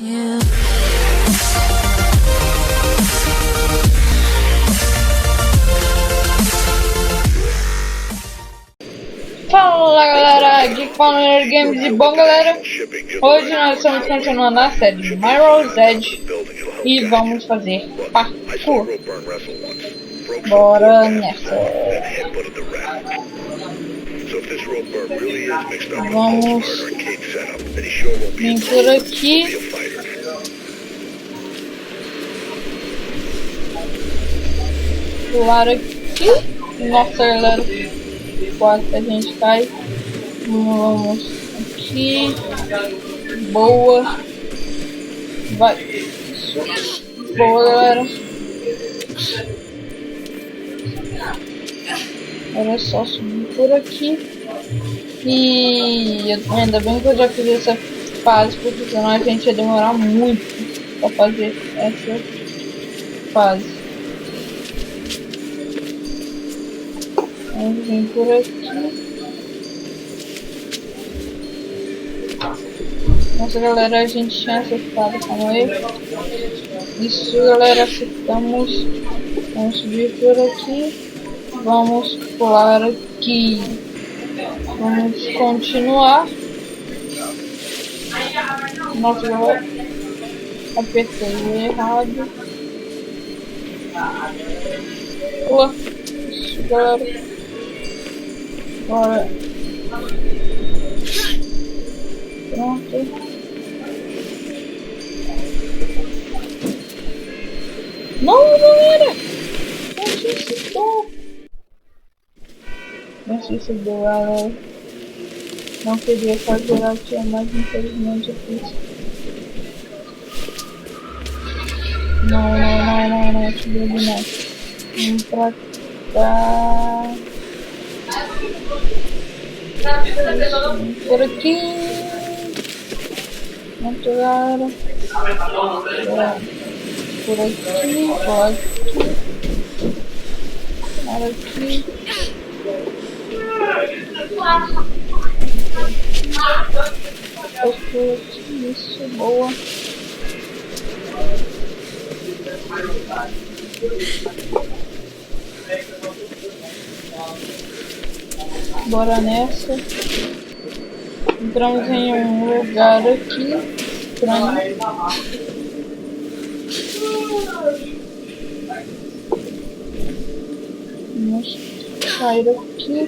Yeah. Fala galera, aqui Founder Games e bom galera, hoje nós estamos continuando a série de Mirror's Edge e vamos fazer parkour. Bora nessa. Vamos vir por aqui. Pular aqui. Nossa galera, quase que a gente cai. Vamos aqui. Boa. Vai. Isso. Boa galera. Era só subir por aqui. E ainda bem que eu já fiz essa fase, porque senão a gente ia demorar muito para fazer essa fase. Vamos vir por aqui. Nossa galera, a gente tinha acertado, calma aí. Isso galera, acertamos. Vamos subir por aqui. Vamos pular aqui. Vamos continuar. Nossa galera, apertei errado. Pula. Isso galera. Bora. Pronto. Não, galera! Não sei se deu, galera. Não queria fazer aqui, mas infelizmente eu fiz. Não, subiu não. Vamos pra cá. Por aqui. Pronto, galera. Por aqui, por aqui. Isso, boa. Bora nessa. Entramos em um lugar aqui estranho. Vamos sair aqui.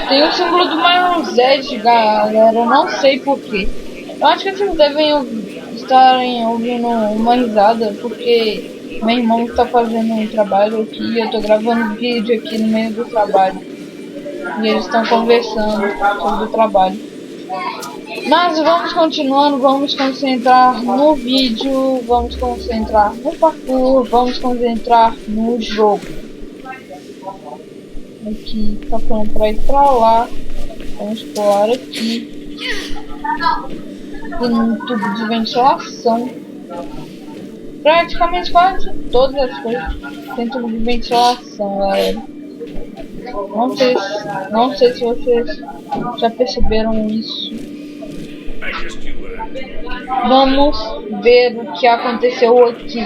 Tem o símbolo do Mirror's Edge, galera. Eu não sei porquê. Eu acho que vocês devem estarem ouvindo uma risada, porque meu irmão está fazendo um trabalho aqui e eu tô gravando vídeo aqui no meio do trabalho. E eles estão conversando sobre o trabalho. Mas vamos continuando, vamos concentrar no vídeo, vamos concentrar no parkour, vamos concentrar no jogo. Aqui tá falando pra ir pra lá. Vamos pular aqui. Tem um tubo de ventilação. Praticamente quase todas as coisas tem tubo de ventilação, galera. Não sei se vocês já perceberam isso. Vamos ver o que aconteceu aqui.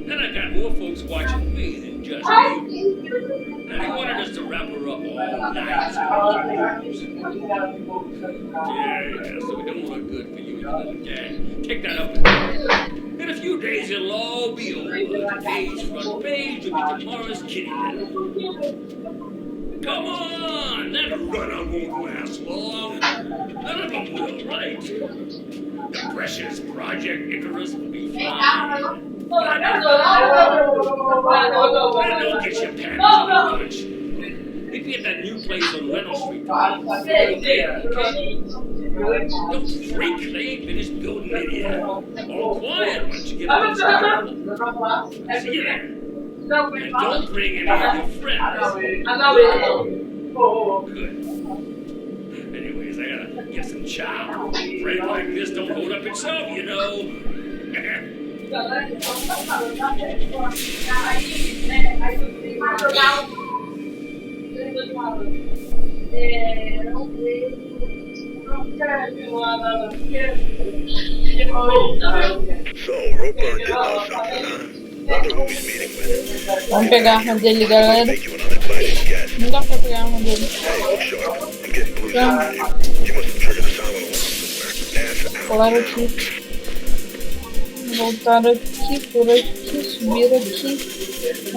Then I got more folks watching me than just you. And he wanted us to wrap her up all night. Yeah, so we don't look good for you, you little gang. Take that up. In a few days, it'll all be over. Today's front page will be tomorrow's kitty litter. Come on, that run-up won't last long. None of them will, right? The precious Project Icarus will be fine. Don't get your pants on lunch. Meet me at that new place on Reynolds Street. Don't freak, they ain't finished building it yet. All quiet once you get on the see you there. And don't bring any of your friends. Good. Anyways, I gotta get some chow. Bread like this don't hold up itself, you know. Vamos pegar a arma dele, galera. Não dá pra pegar a arma dele. Então, colar aqui. Voltar aqui, por aqui, subir aqui.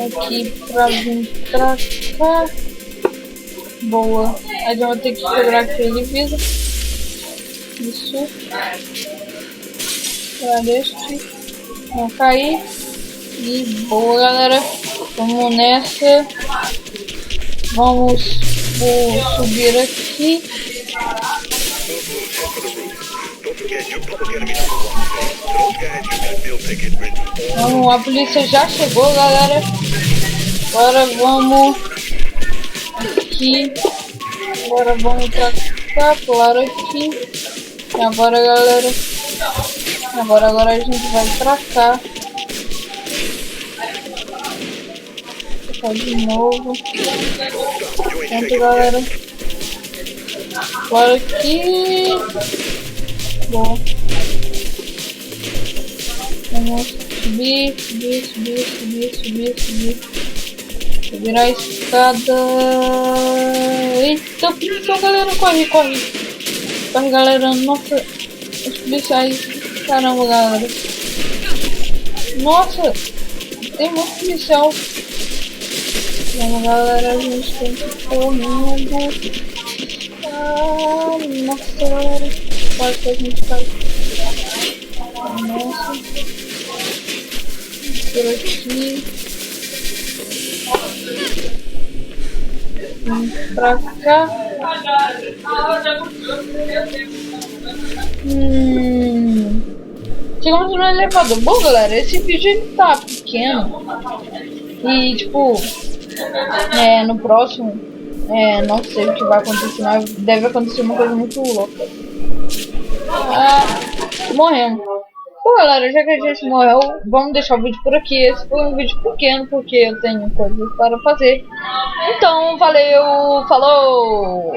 Aqui pra vir pra cá. Boa. Aí já vou ter que quebrar aquele vidro. Isso. Pra este não cair. E boa, galera. Vamos nessa. Vamos subir aqui. Vamos, a polícia já chegou, galera. Agora vamos aqui. Agora vamos pra cá, pular aqui. E agora, galera. Agora a gente vai pra cá. De novo. Pronto, galera. Agora aqui. Bom. Vamos subir. Subir a escada. Eita, policial, galera. Corre. Corre, galera. Nossa. Os policiais. Caramba, galera. Nossa. Tem muito policial. Vamos, galera, a gente tem que ir correndo. Ah, nossa, galera. Quase que a gente cai. Nossa. Por aqui. Pra cá. Chegamos no elevador. Bom, galera, esse vídeo ele tá pequeno. E, tipo... no próximo, não sei o que vai acontecer, mas deve acontecer uma coisa muito louca. Morremos. Bom, galera, já que a gente morreu, vamos deixar o vídeo por aqui. Esse foi um vídeo pequeno, porque eu tenho coisas para fazer. Então, valeu, falou!